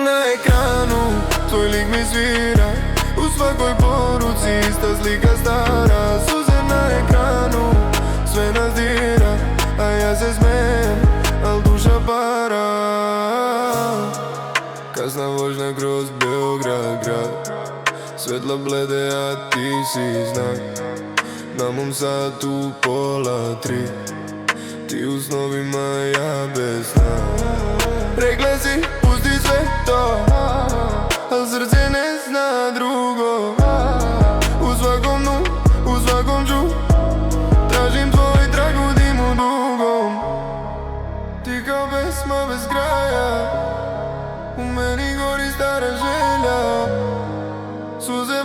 na ekranu, tvoj lik mi svira. U svakoj poruci ista slika stara. Suze na ekranu, sve nas dira. A ja se smijem, al duša para. Kasna vožnja kroz Beograd grad, svetla blede, a ti si znak. Na mom satu 2:30, ti u snovima, ja bez sna. Rekla si, pusti sve to, al srce ne zna drugo. U svakom dnu, u svakom ču, tražim tvoj trag u dimu dugom. Ti kao pesma bez kraja, u meni gori stara želja. Suze